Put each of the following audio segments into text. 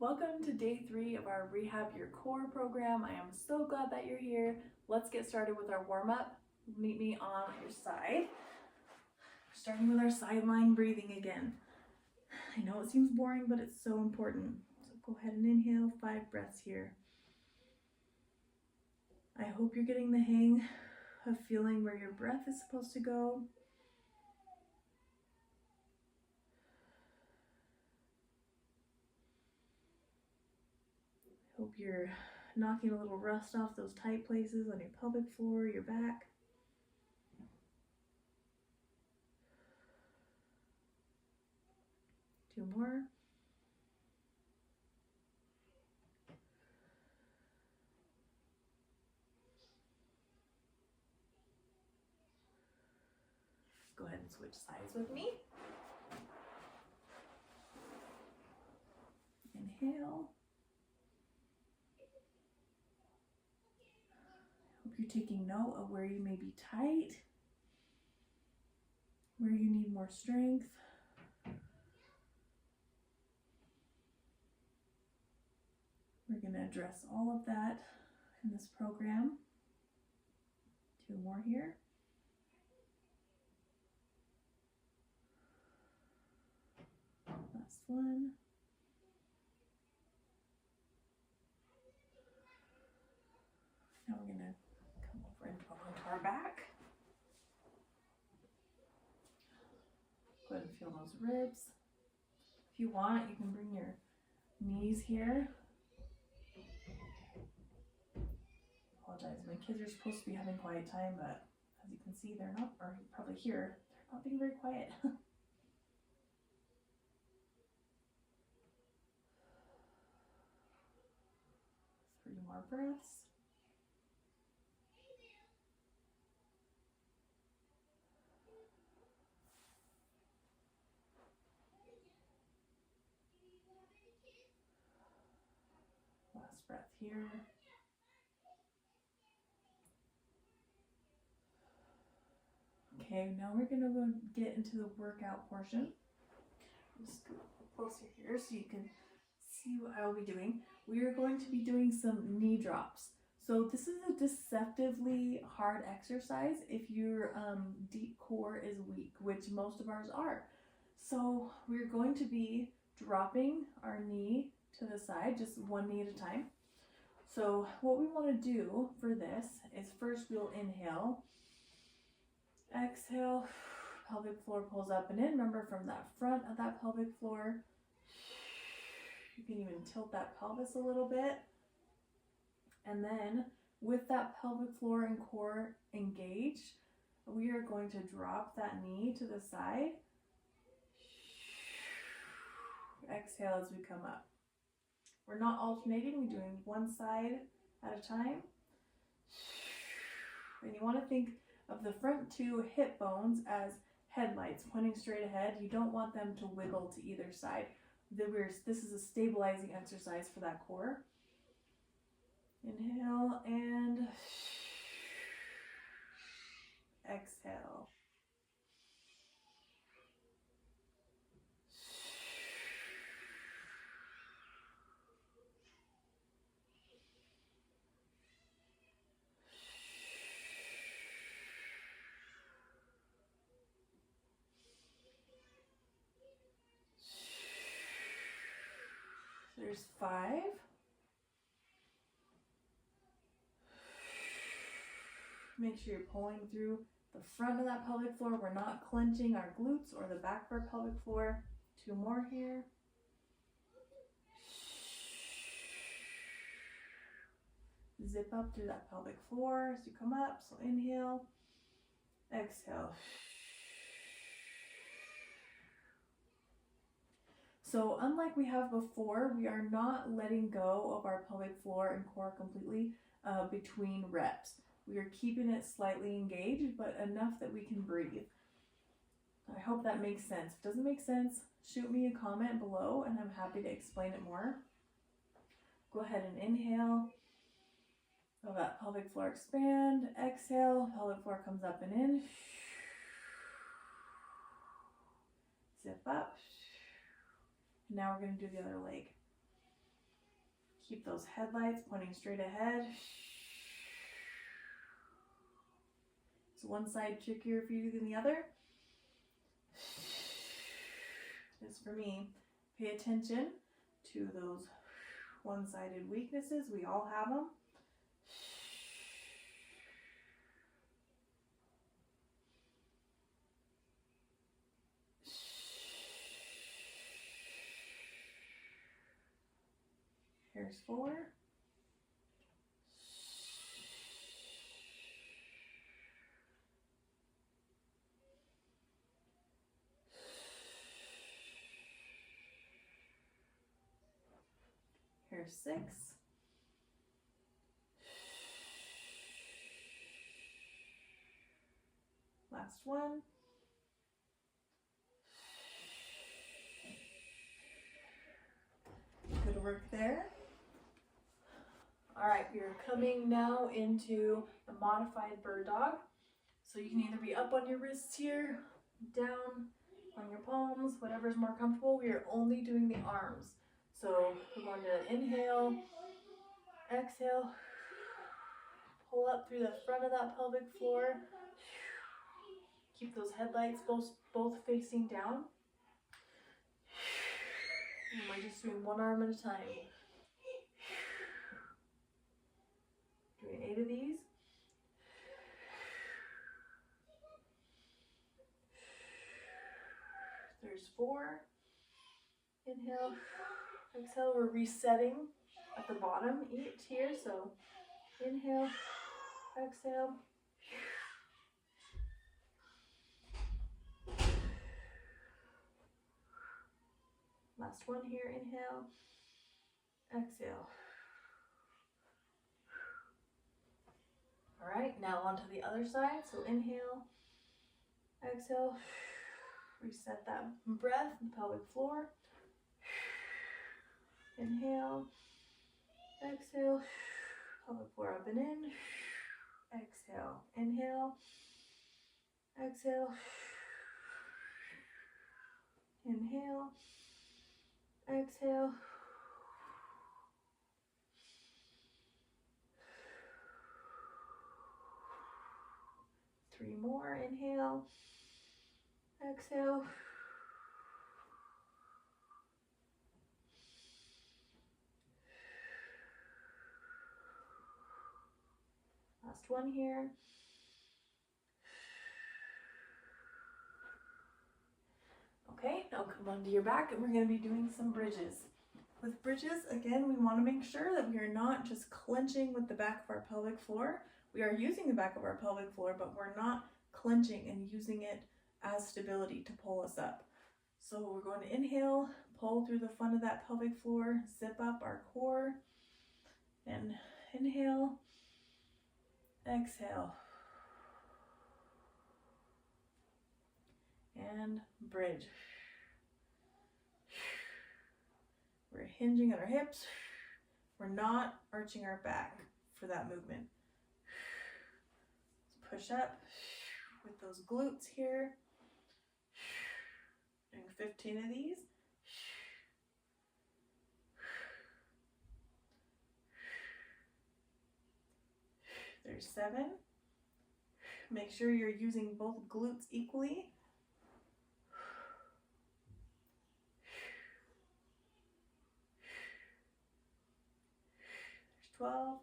Welcome to day 3 of our Rehab Your Core program. I am so glad that you're here. Let's get started with our warm-up. Meet me on your side. Starting with our side lying breathing again. I know it seems boring, but it's so important. So go ahead and inhale 5 breaths here. I hope you're getting the hang of feeling where your breath is supposed to go. Hope you're knocking a little rust off those tight places on your pelvic floor, your back. Two more. Go ahead and switch sides with me. Inhale. Hope you're taking note of where you may be tight, where you need more strength. We're going to address all of that in this program. 2 more here. Last one. Now we're going to come over and onto our back. Go ahead and feel those ribs. If you want, you can bring your knees here. Apologize, my kids are supposed to be having quiet time, but as you can see, they're not, or you probably hear, they're not being very quiet. 3 more breaths. Last breath here. Okay, now we're going to go get into the workout portion. Just go closer here so you can see what I will be doing. We are going to be doing some knee drops. So this is a deceptively hard exercise if your deep core is weak, which most of ours are. So we're going to be dropping our knee to the side, just one knee at a time. So what we want to do for this is first we'll inhale, exhale, pelvic floor pulls up and in. Remember, from that front of that pelvic floor, you can even tilt that pelvis a little bit. And then with that pelvic floor and core engaged, we are going to drop that knee to the side. Exhale as we come up. We're not alternating, we're doing one side at a time. And you want to think of the front 2 hip bones as headlights pointing straight ahead. You don't want them to wiggle to either side. This is a stabilizing exercise for that core. Inhale and exhale. There's 5. Make sure you're pulling through the front of that pelvic floor. We're not clenching our glutes or the back of our pelvic floor. 2 more here. Zip up through that pelvic floor as you come up. So inhale, exhale. So unlike we have before, we are not letting go of our pelvic floor and core completely between reps. We are keeping it slightly engaged, but enough that we can breathe. I hope that makes sense. If it doesn't make sense, shoot me a comment below and I'm happy to explain it more. Go ahead and inhale. Feel that pelvic floor expand. Exhale, pelvic floor comes up and in. Zip up. Now we're going to do the other leg. Keep those headlights pointing straight ahead. Is one side trickier for you than the other? Just for me, pay attention to those one-sided weaknesses. We all have them. Here's 4. Here's 6. Last one. Good work there. All right, you're coming now into the modified bird dog. So you can either be up on your wrists here, down on your palms, whatever's more comfortable. We are only doing the arms. So we're going to inhale, exhale, pull up through the front of that pelvic floor. Keep those headlights both facing down. And we're just doing one arm at a time. Doing 8 of these. There's 4. Inhale, exhale. We're resetting at the bottom here. So inhale, exhale. Last one here. Inhale, exhale. All right, now onto the other side. So inhale, exhale. Reset that breath in the pelvic floor. Inhale, exhale, pelvic floor up and in. Exhale, inhale, exhale, inhale, exhale. Three more. Inhale, exhale. Last one here. Okay, now come onto your back and we're going to be doing some bridges. With bridges, again, we want to make sure that we are not just clenching with the back of our pelvic floor. We are using the back of our pelvic floor, but we're not clenching and using it as stability to pull us up. So we're going to inhale, pull through the front of that pelvic floor, zip up our core, and inhale, exhale, and bridge. We're hinging at our hips. We're not arching our back for that movement. Let's push up with those glutes here. Doing 15 of these. There's 7. Make sure you're using both glutes equally. There's 12.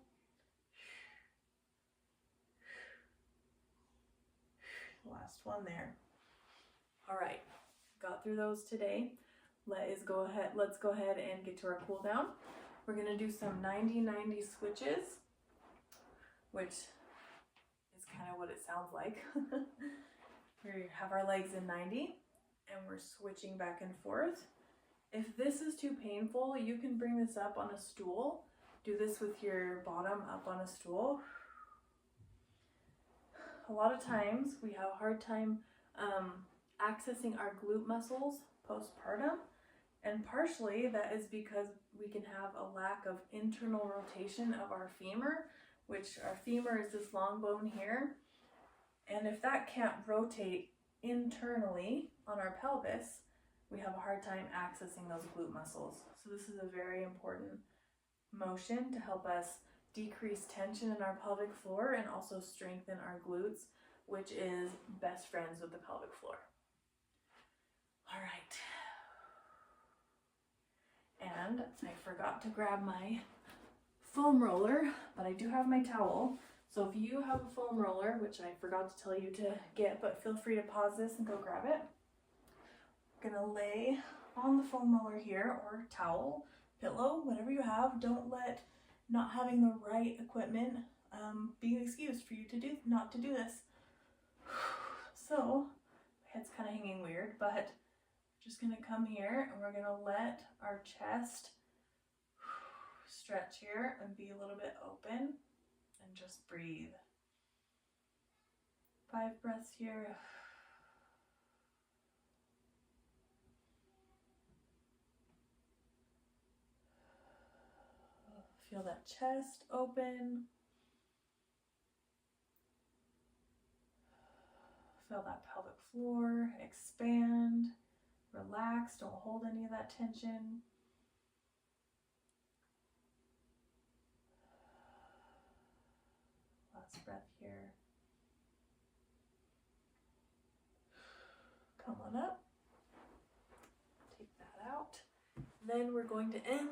Last one there. All right, got through those today. Let's go ahead and get to our cool down. We're gonna do some 90-90 switches, which is kind of what it sounds like. We have our legs in 90 and we're switching back and forth. If this is too painful, you can bring this up on a stool. Do this with your bottom up on a stool. A lot of times we have a hard time accessing our glute muscles postpartum, and partially that is because we can have a lack of internal rotation of our femur, which our femur is this long bone here, and if that can't rotate internally on our pelvis, we have a hard time accessing those glute muscles. So this is a very important motion to help us decrease tension in our pelvic floor and also strengthen our glutes, which is best friends with the pelvic floor. All right. And I forgot to grab my foam roller, but I do have my towel. So if you have a foam roller, which I forgot to tell you to get, but feel free to pause this and go grab it. I'm gonna lay on the foam roller here, or towel, pillow, whatever you have. Don't let not having the right equipment be an excuse for you to not to do this. So my head's kind of hanging weird, but we're just gonna come here and we're gonna let our chest stretch here and be a little bit open and just breathe. 5 breaths here. Feel that chest open. Feel that pelvic floor expand. Relax, don't hold any of that tension. Last breath here. Come on up. Take that out. Then we're going to end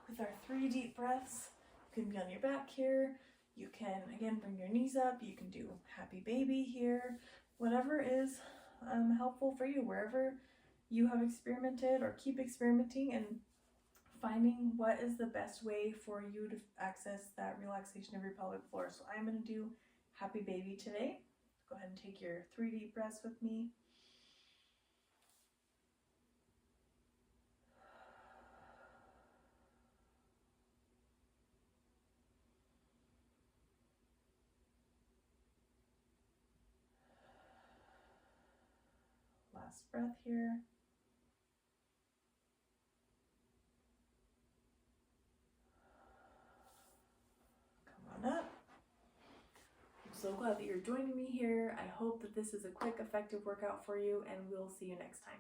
with our 3 deep breaths. You can be on your back here. You can, again, bring your knees up. You can do happy baby here. Whatever is helpful for you, wherever you have experimented, or keep experimenting and finding what is the best way for you to access that relaxation of your pelvic floor. So I'm going to do happy baby today. Go ahead and take your 3 deep breaths with me. Last breath here. Come on up. I'm so glad that you're joining me here. I hope that this is a quick, effective workout for you, and we'll see you next time.